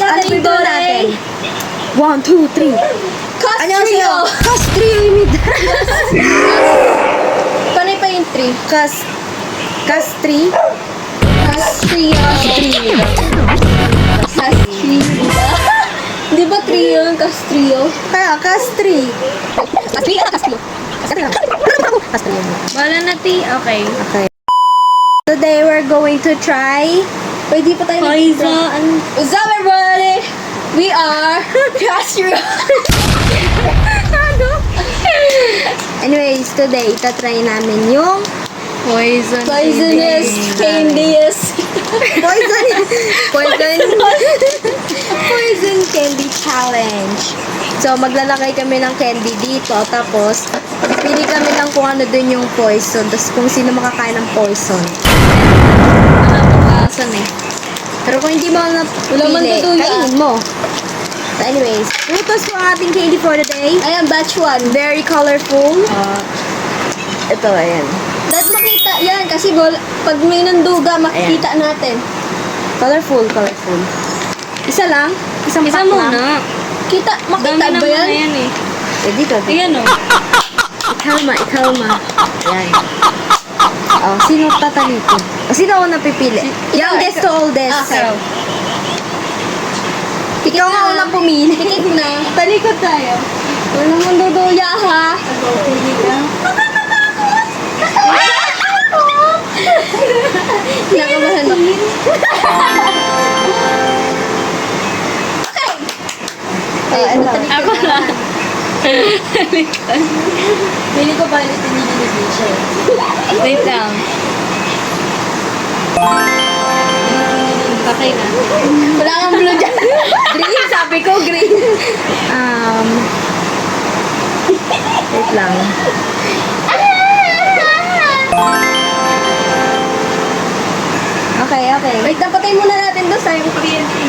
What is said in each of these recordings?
natin yung natin? 1, 2, 3. Castrio! Castrio imid. Panay pa yung 3. Castri. Castrio. Di ba 3 yun? Castrio? Kaya, Castri. Castrio? Castrio. Castri. Wala na okay. Okay. Today we're going to try. Pwede pa tayo What's up everybody? We are Castrio. Anyways, today itatry namin yung Poisonous candies. Poison candy challenge. So, maglalagay kami ng candy dito. Tapos, pili kami lang kung ano dun yung poison. Tapos, kung sino makakain ng poison. Asan eh? Pero kung hindi mo Wala man napili, tutuya. kainin mo. So, anyways, frutos po ang ating candy for the day. Ayan, batch 1. Very colorful. Ito, ayan. Dahil makita yan kasi pag may nanduga, makikita natin. Colorful. Isa lang? Isang pack lang? Makita ba yan? Eh, dito. Ayan o. Ikalma. Ayan. Oh, sino tatalito? Sino ako napipili? Youngest to oldest. Okay. Ikaw nga unang pumili. Tikit na. Talikod tayo. Wala mong duduya ha. Nakabahan ako. Ano? Ako lang. Pili ko pa ulit pinili siya. Wait lang. Patay na. Wala kang blue dyan. Green, sabi ko green. Wait lang. Okay. Wait, napatay muna natin doon sa yung kuryente.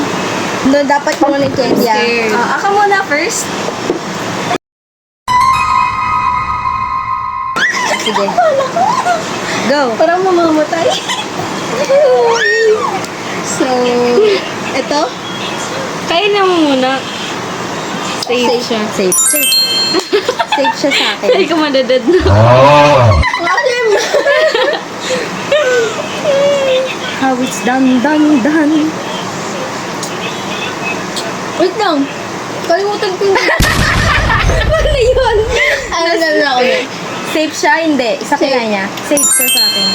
Doon dapat mo ulit candy. Ako muna first. Sige. Go. Parang mamamatay. So, ito? Kain na mo muna. Safe siya. Safe siya sa akin. Hindi ko madadad na. Alim! How it's done. Wait lang. Kalimutan ko yun. Ano yun? Ano na ako yun? Safe siya? Hindi. Isa Safe. kaya niya. Safe siya sa akin.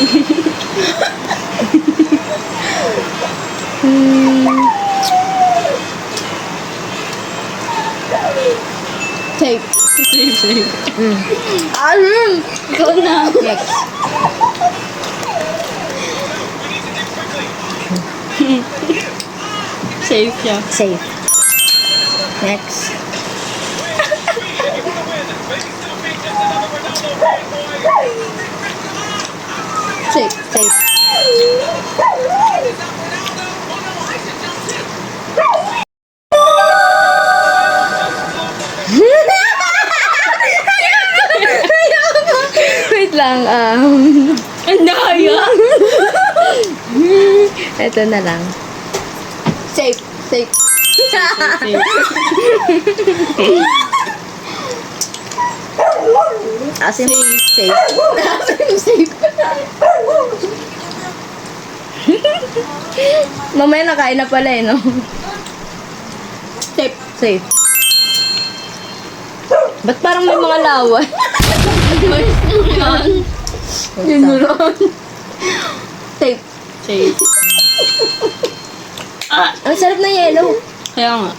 Tape. Safe. Alim! Ikaw na. Next. Safe siya. Safe. Next. Safe. Wait lang. Ang daya. Ito na lang. Safe. Safe. As in, safe. Safe. Mamaya nakain na pala no? Safe. Safe. Ba't parang may mga lawan? Yun mo ron. Safe. Safe. Ang sarap na yellow. Kaya nga.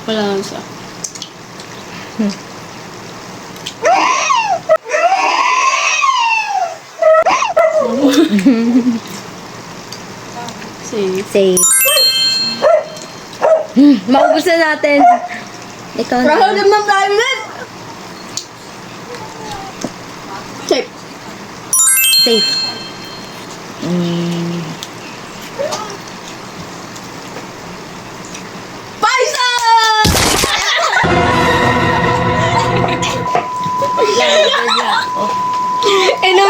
Wala lang siya. Safe. Safe. Maubos na natin. Ikaw na. Proud naman tayo ulit. Safe. Safe. Paisa! Inom.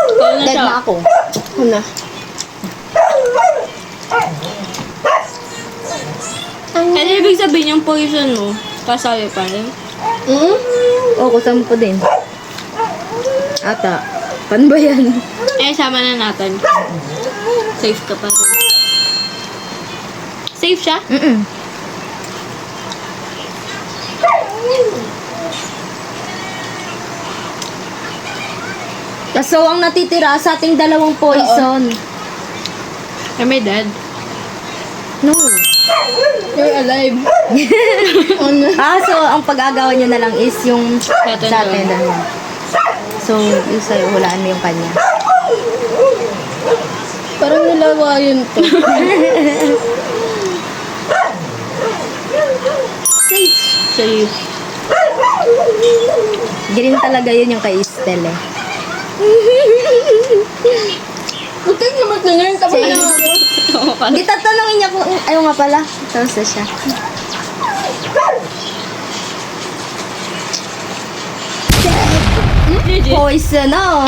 Ikaw na Dead siya. na ako. Ano? Ibig sabihin yung poison mo, kasali pa rin. Oo, kusam ko din. Ata. Paano ba yan? Eh, sama na natin. Safe ka pa rin. Safe siya? So, ang natitira sa ating dalawang poison. Am I dead? No. You're alive. So, ang pag-agawan nyo na lang is yung Sa atin sa atin. doon. dalawa. So, yung sa'yo, hulaan mo yung kanya. Parang nilawayan to. Safe. Safe. Green talaga yun yung kay Estel eh. Huwag kang naman na ngayon. Tama Sige. na ako. Oo ka. Hindi tatanungin niya kung, ayaw nga pala. Tapos na siya. Legit. Poison, no?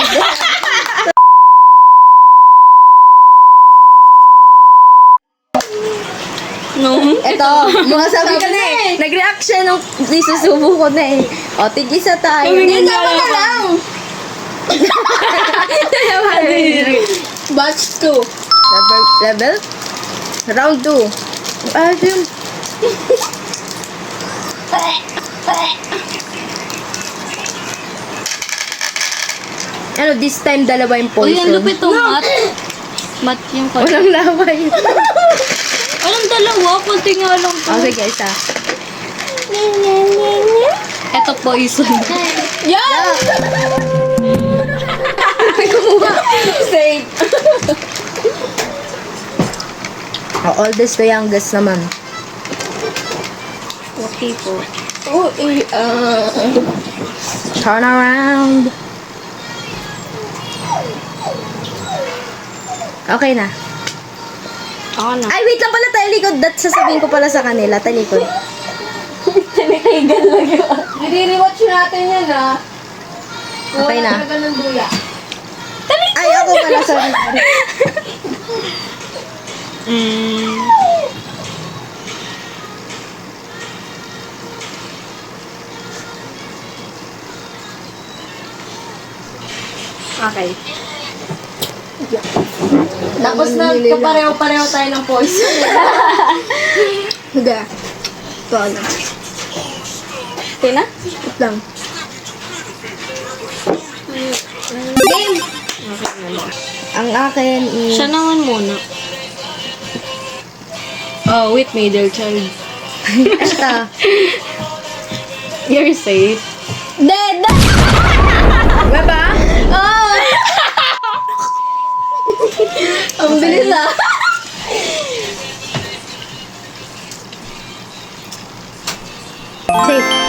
No. Eto, mga sabi ka na eh. Nag-react siya nung isusubo ko na eh. O, tig-isa tayo. Kami Hindi nga na dalawa. lang. Batch 2. Level? Round 2. Yung... Ano, this time dalawa yung Uy, poison. ang lupit to, Mat. Mat yung kanya. Walang laway. Walang dalawa, konti nga lang to. O, sige, isa. Eto poison. Yan! May kumuha. Safe. Oldest to youngest naman. Okay po. Oh, Turn around. Okay na. Ako na. Ay, wait lang pala, talikod. That sasabihin ko pala sa kanila, talikod. i-rewatch natin yan, ha? Okay na. Talaga ng duya. Ay, ako pala, sorry. Okay. Tapos na, kapareho-pareho tayo ng poison. Higa. Ito, ano? Okay na? Wait lang. Game! Okay naman. Ang akin is... Siya naman muna. Oh, with me, dear child. Esta. You're safe. Dead! Diba? Oh! Ang bilis, ah. Safe.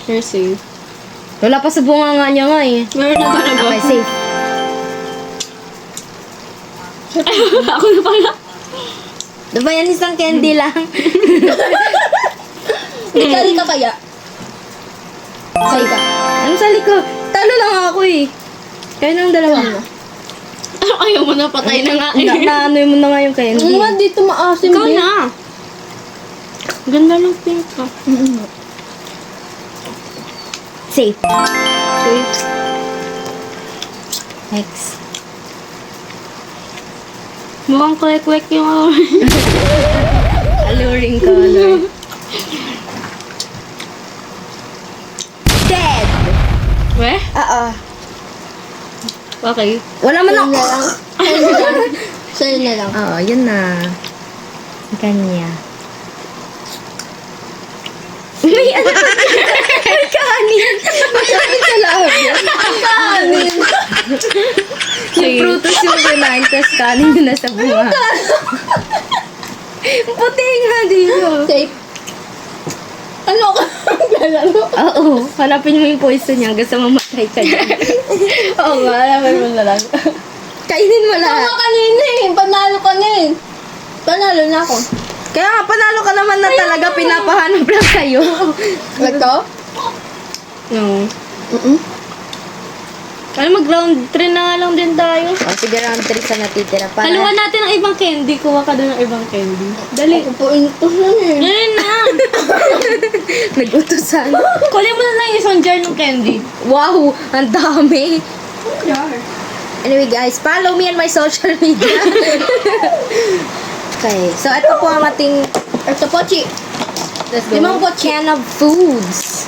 You're safe. Wala pa sa bunga nga niya nga eh. Meron na talaga. Okay, safe. Ako na pala. Diba yan isang candy lang? Ikali ka kaya? Sali ka. Anong sali ko? Talo lang ako eh. Kaya nang dalawa mo. Ayaw mo na, patay na nga. Naanoy mo na nga yung candy. Ano nga dito maasim, Ikaw babe? na. Ganda ng pink ka. Safe. Safe. Next. Mukhang kwek-kwek yung Alluring color. Dead! Weh? Oo. Okay. Wala man Sa'yo ako. na lang. Sa'yo na lang. Sa'yo na lang. Oo, yun na. Kanya. May ano? May kanin. May kanin sa loob yun. Kanin. Yung prutos yung kinain, tapos kanin doon na sa bunga. Puti nga dito. Safe. Ano ka? Galalo? Oo, hanapin mo yung poison niya hanggang sa mamatay ka dyan. Oo nga, alam mo na lang. Kainin mo Ikaw lahat. nga kanina eh. Panalo ka na eh. Panalo na ako. Kaya nga, panalo ka naman na talaga, pinapahanap lang kayo. Ito? No. Ano, mag-round 3 na nga lang din tayo. O, sige, round 3 sa natitira. Para Haluan natin ang ibang candy. Kuha ka doon ng ibang candy. Dali. Ako po intos lang eh. Dali na. nag-utusan. Kunin mo na lang yung isang jar ng candy. Wow, ang dami. Anyway guys, follow me on my social media. Okay, so ito po ang ating Ito po, Chi. let's Limang kotse. can of foods.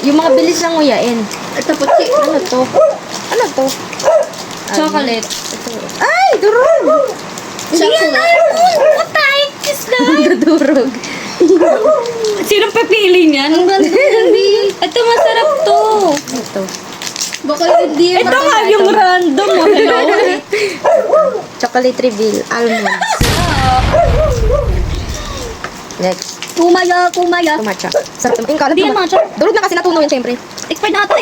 Yung mga bilis lang nguyain. Ito po, Chi. Ano to? Ano to? Chocolate. Ito. Ay, durog! Chocolate. What the heck is that? Durog. Sinong pipili niyan? Ito, masarap to. Ito. Baka hindi Ito nga yung random. Oh, hello? Chocolate reveal. Almonds. Next. Kumaya. Matcha. Sarap naman. Yung kalat Hindi naman. matcha. Durog na kasi natunaw yun, syempre. Expired na ito.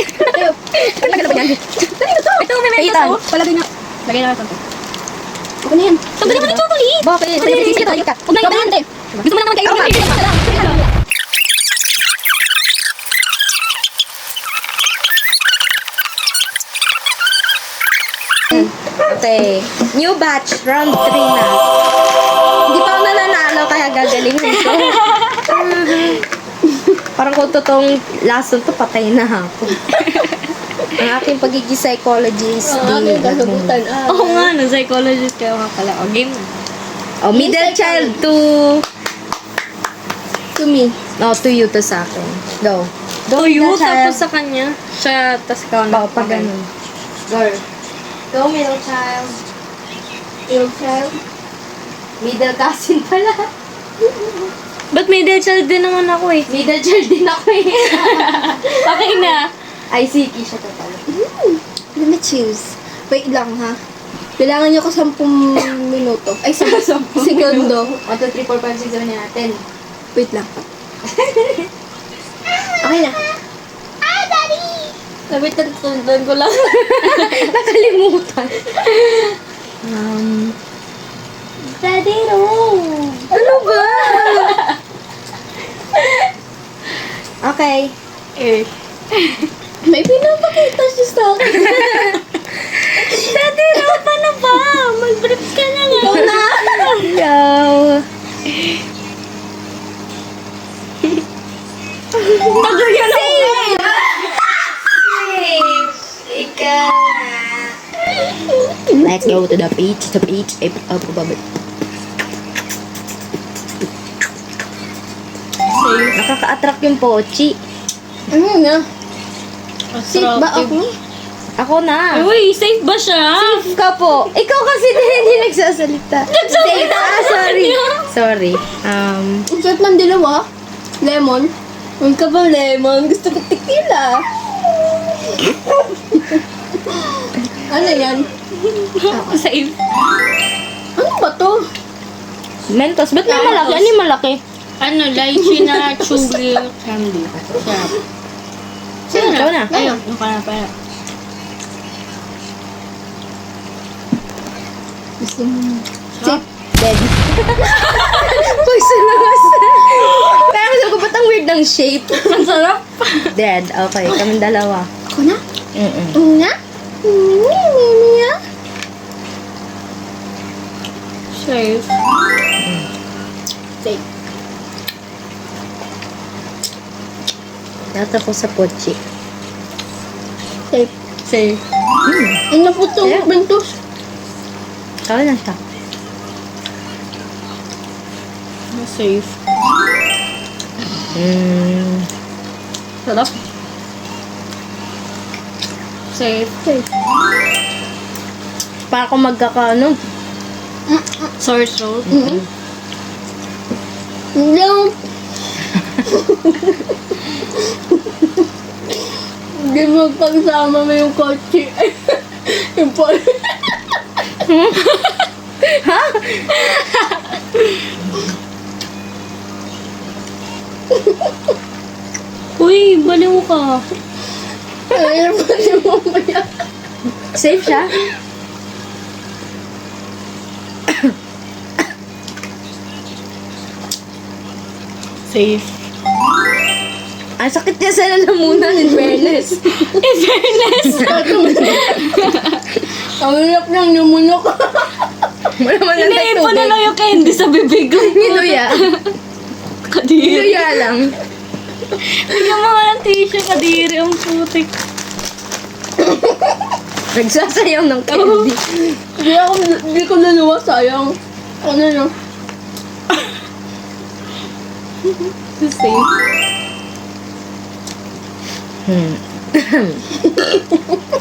Tagal na ba yan? Ito, may Ay, mentos Ethan. oh. Palagay na. Lagay na natin ito. Okay na yan. Tanggalin mo na yung chocolate. Bakit? Huwag na yung Gusto mo naman kayo. Okay. New batch. Round 3 na. Hindi pa ako nananalo kaya gagaling nito. Parang kung totoong lason to, patay na ako. Ang aking pagiging psychologist. Ang aking kasagutan. Oo nga, no, psychologist kayo nga pala. O, game na. Oh, middle child to... To me. No, to you to sa akin. Go. To you, middle child. tapos sa kanya. Siya, tas ikaw na. Oh, pag ganun. Girl. Go, middle child. Yung child. Middle cousin pala. Ba't middle child din naman ako eh? Middle child din ako eh. Okay na. Ay, Siki siya to pala. Let me choose. Wait lang ha. Kailangan niyo ko 10 minuto. Ay, 10 segundo. 1, 2, 3, 4, 5, 6, 7, 8, 10. Wait lang. Okay na. Sabi, tundan ko lang. Nakalimutan. Daddy, no. Ano ba? Okay. Eh. May pinapakita siya sa akin. Daddy, no, paano ba? Mag-briefs ka na nga. Ikaw na. Go. Pag-yan ako. Ikaw. Let's go to the beach. The beach. Nakaka-attract yung pochi. Ano na? Safe ba ako? Ako na. Uy, safe ba siya? Safe ka po. Ikaw kasi din hindi nagsasalita. Safe. Sorry. Sorry. Ang sarap ng dalawa. Lemon. Huwag ka ba lemon? Gusto ko tequila. Ano yan? Safe. Ano ba to? Mentos. Ba't may malaki? Ano yung malaki? Ano, lychee na chugli candy. Sarap. Sino na? Ikaw na. Ayun, yung ka na pala. Gusto mo. Safe. Dead. Poisonous. Pero sabi ko, ba't ang weird ng shape? Ang sarap. Dead. Okay, kaming dalawa. Ako na? Mm-mm. Una? Mimi. Safe. Safe. Nata ko sa pochi. Safe. Safe. Ano po to? Yeah. Bentos? Ikaw na siya. Safe. Sarap. Safe. Safe. Para kung magkakaano. Sour throat. No. Hindi mo pagsama mo yung kotse. Yung pol. Uy, baliw ka. Ayun pa si mamaya. Safe siya? Safe. Ang sakit niya sa lalamunan, in fairness. fairness. In fairness. Ang hirap ng lumunok. Wala man lang Iniipon na tubig. lang yung candy sa bibig ko. Niluya. Kadiri. Niluya lang. Bigyan mo nga ng tissue, kadiri. Ang putik. Nagsasayaw ng candy. Hindi ko naluwa, sayang. Ano na? The same.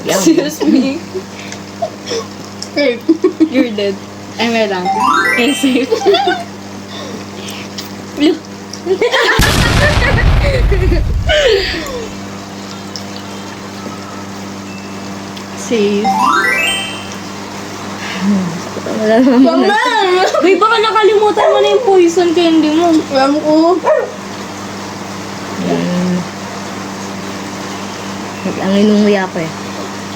Excuse me. Hey. You're dead. Ay, may lang. Okay, safe. Look. Safe. Wala naman. Mama! Uy, baka nakalimutan mo na yung poison candy mo. Alam ko. Ang inunguya ko eh.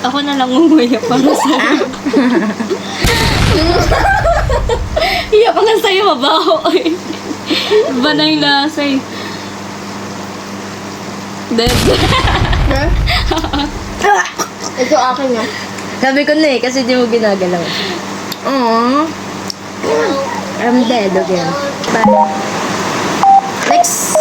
Ako na lang umuya para sa'yo. Iyak ko na sa'yo, mabaho. Iba na yung lasa eh. Dead. Ito akin na. Sabi ko na eh, kasi di mo ginagalaw. Aww. I'm dead again. Bye. Next.